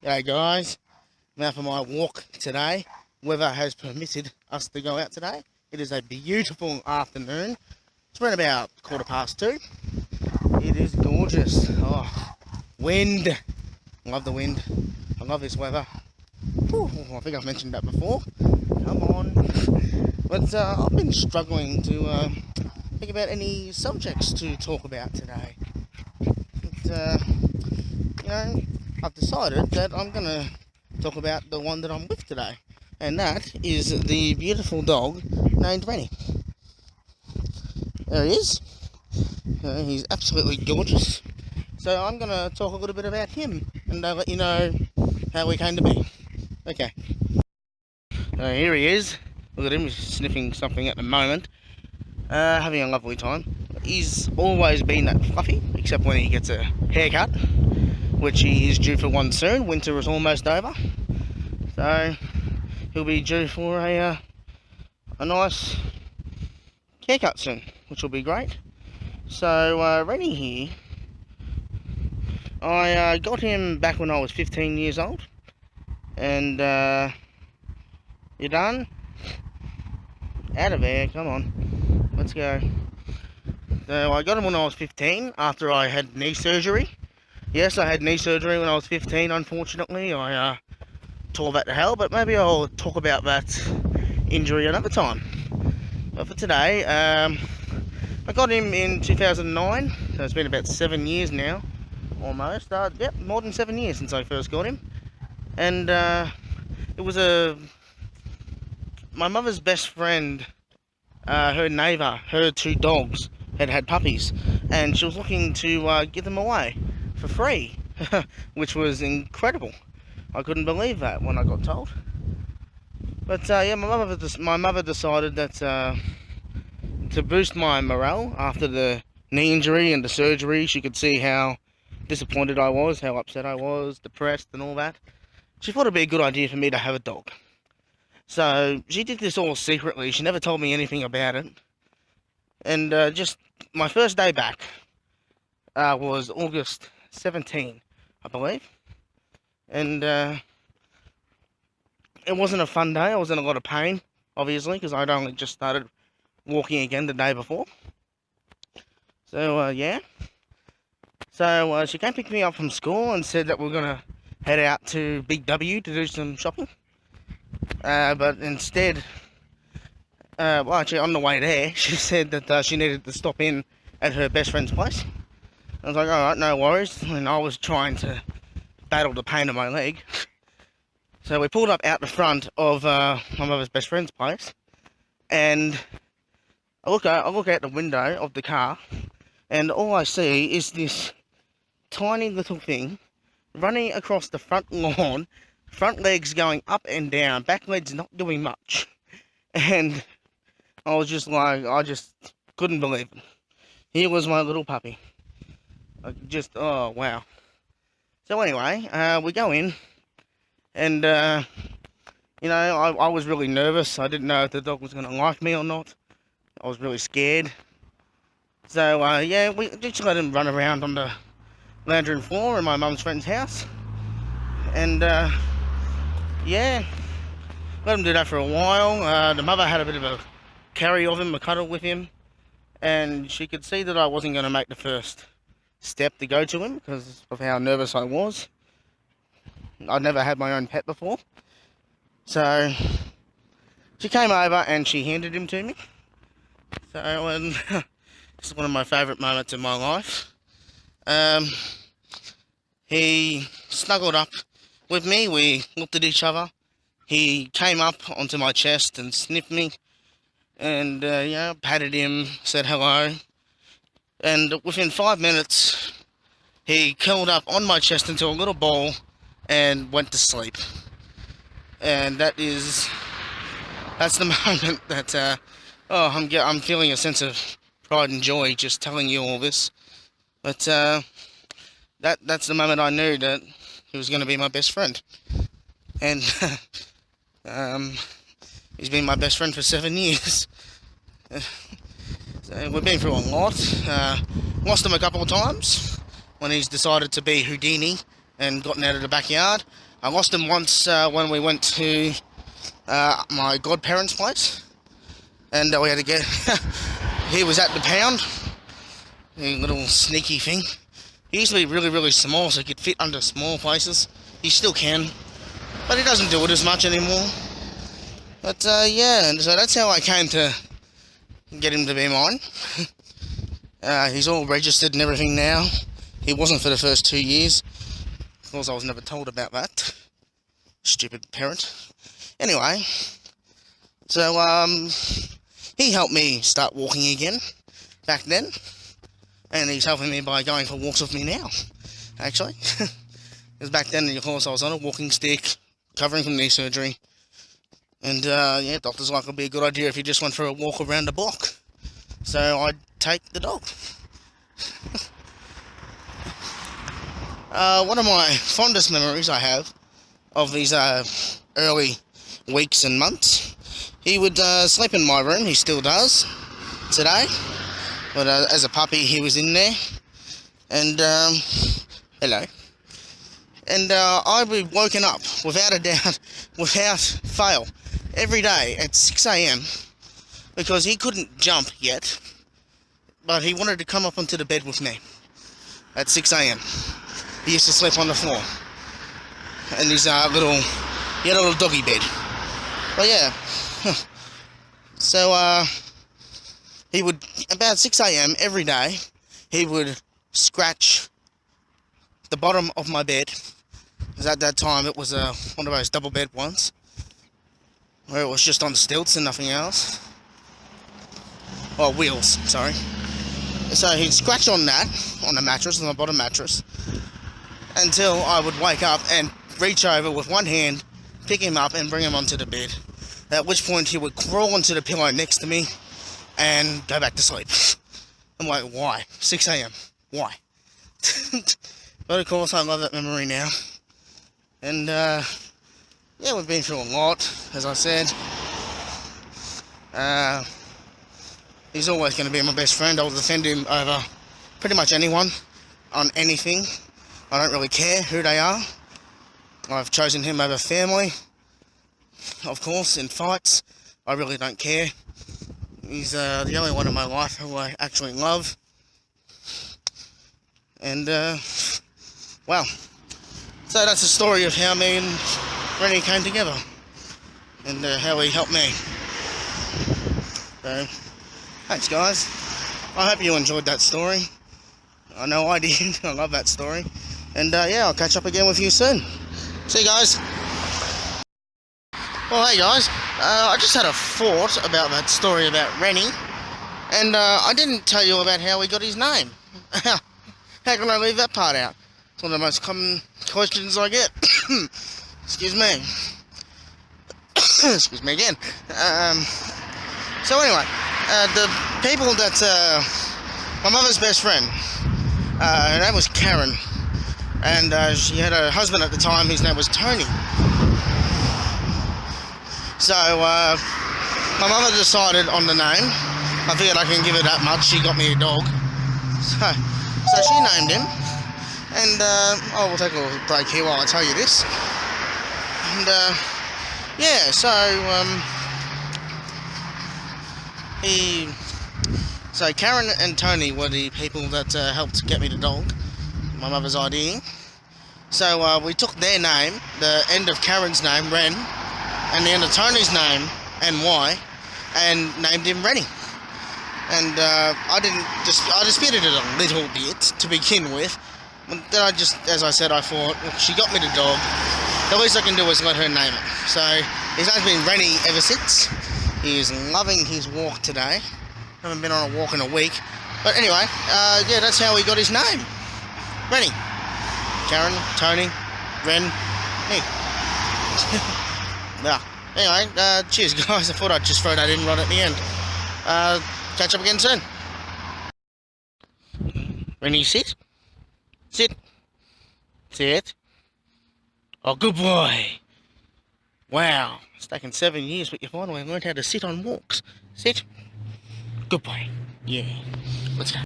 G'day guys, I'm out for my walk today. Weather has permitted us to go out today. It is a beautiful afternoon. It's around about 2:15. It is gorgeous. Oh, wind. I love the wind. I love this weather. Whew, I think I've mentioned that before. Come on. But I've been struggling to think about any subjects to talk about today. But, I've decided that I'm going to talk about the one that I'm with today. And that is the beautiful dog named Renny. There he is. He's absolutely gorgeous. So I'm going to talk a little bit about him and let you know how we came to be. Okay. So here he is. Look at him, he's sniffing something at the moment. Having a lovely time. He's always been that fluffy, except when he gets a haircut, which he is due for one soon. Winter is almost over. So he'll be due for a nice haircut soon, which will be great. So Renny here, I got him back when I was 15 years old. And you done? Out of there, come on. Let's go. So I got him when I was 15 after I had knee surgery. Yes, I had knee surgery when I was 15, unfortunately. I tore that to hell, but maybe I'll talk about that injury another time. But for today, I got him in 2009, so it's been about 7 years now, almost. Yep, more than 7 years since I first got him. And it was my mother's best friend, her neighbour, her two dogs had puppies, and she was looking to give them away for free, which was incredible. I couldn't believe that when I got told. But yeah, my mother decided that to boost my morale after the knee injury and the surgery, she could see how disappointed I was, how upset I was, depressed and all that. She thought it'd be a good idea for me to have a dog. So she did this all secretly. She never told me anything about it. And just my first day back was August 17, I believe. And it wasn't a fun day. I was in a lot of pain, obviously, because I'd only just started walking again the day before. So yeah. So she came pick me up from school and said that we're gonna head out to Big W to do some shopping. But instead, well, actually, on the way there, she said that she needed to stop in at her best friend's place. I was like, alright, no worries. And I was trying to battle the pain in my leg. So we pulled up out the front of my mother's best friend's place. And I look out the window of the car. And all I see is this tiny little thing running across the front lawn. Front legs going up and down. Back legs not doing much. And I was just like, I just couldn't believe it. Here was my little puppy. Oh, wow. So anyway, we go in, and, you know, I was really nervous. I didn't know if the dog was going to like me or not. I was really scared. So, yeah, we just let him run around on the lounge room floor in my mum's friend's house. And, yeah, let him do that for a while. The mother had a bit of a carry of him, a cuddle with him. And she could see that I wasn't going to make the first step to go to him because of how nervous I was. I'd never had my own pet before. So she came over and she handed him to me. So this is one of my favourite moments in my life. He snuggled up with me. We looked at each other. He came up onto my chest and sniffed me. And, patted him, said hello. And within 5 minutes, he curled up on my chest into a little ball and went to sleep. And that's the moment that, I'm feeling a sense of pride and joy just telling you all this. But, that's the moment I knew that he was going to be my best friend. And, he's been my best friend for 7 years. So we've been through a lot. Lost him a couple of times when he's decided to be Houdini and gotten out of the backyard. I lost him once when we went to my godparents' place, and we had to get. He was at the pound. A little sneaky thing. He used to be really, really small, so he could fit under small places. He still can, but he doesn't do it as much anymore. But yeah, and so that's how I came to get him to be mine. He's all registered and everything now. He wasn't for the first 2 years. Of course, I was never told about that. Stupid parent. Anyway, so he helped me start walking again back then, and he's helping me by going for walks with me now, actually. Because back then, of course, I was on a walking stick, recovering from knee surgery, and yeah, doctors like it'd be a good idea if you just went for a walk around the block. So I'd take the dog. One of my fondest memories I have of these early weeks and months, he would sleep in my room. He still does today, but as a puppy he was in there, and hello, and I'd be woken up without a doubt, without fail, every day at 6 AM because he couldn't jump yet, but he wanted to come up onto the bed with me at 6 AM. He used to sleep on the floor, and his he had a little doggy bed. But yeah, so he would, about 6 AM every day, he would scratch the bottom of my bed, because at that time it was one of those double bed ones, where it was just on stilts and nothing else. Oh, wheels, sorry. So he'd scratch on that, on the mattress, on the bottom mattress, until I would wake up and reach over with one hand, pick him up and bring him onto the bed. At which point he would crawl onto the pillow next to me and go back to sleep. I'm like, why? 6 AM, why? But of course I love that memory now. And yeah, we've been through a lot, as I said. He's always going to be my best friend. I'll defend him over pretty much anyone, on anything. I don't really care who they are. I've chosen him over family, of course, in fights. I really don't care. He's the only one in my life who I actually love. And, well, so that's the story of how me and Renny came together, and how he helped me. So, thanks guys. I hope you enjoyed that story. I know I did. I love that story. And yeah, I'll catch up again with you soon. See you guys. Well, hey guys, I just had a thought about that story about Renny, and I didn't tell you about how he got his name. How can I leave that part out? It's one of the most common questions I get. Excuse me. Excuse me again. So anyway, the people that, my mother's best friend, her name was Karen, and she had a husband at the time, his name was Tony. So, my mother decided on the name. I figured I can give her that much. She got me a dog. So she named him. And, oh, we'll take a little break here while I tell you this. And, yeah, so, so Karen and Tony were the people that helped get me the dog. My mother's idea. So, we took their name, the end of Karen's name, Ren, and the end of Tony's name, NY, and named him Renny. And I disputed it a little bit to begin with. But then I just, as I said, I thought, look, she got me the dog. The least I can do is let her name it. So his name's been Renny ever since. He is loving his walk today. Haven't been on a walk in a week. But anyway, yeah, that's how he got his name. Renny. Karen, Tony, Ren, me. Yeah. Anyway, cheers guys. I thought I'd just throw that in right at the end. Catch up again soon. Renny, sit. Sit. Sit. Oh, good boy. Wow. It's taken 7 years, but you finally learned how to sit on walks. Sit. Good boy. Yeah. Let's go.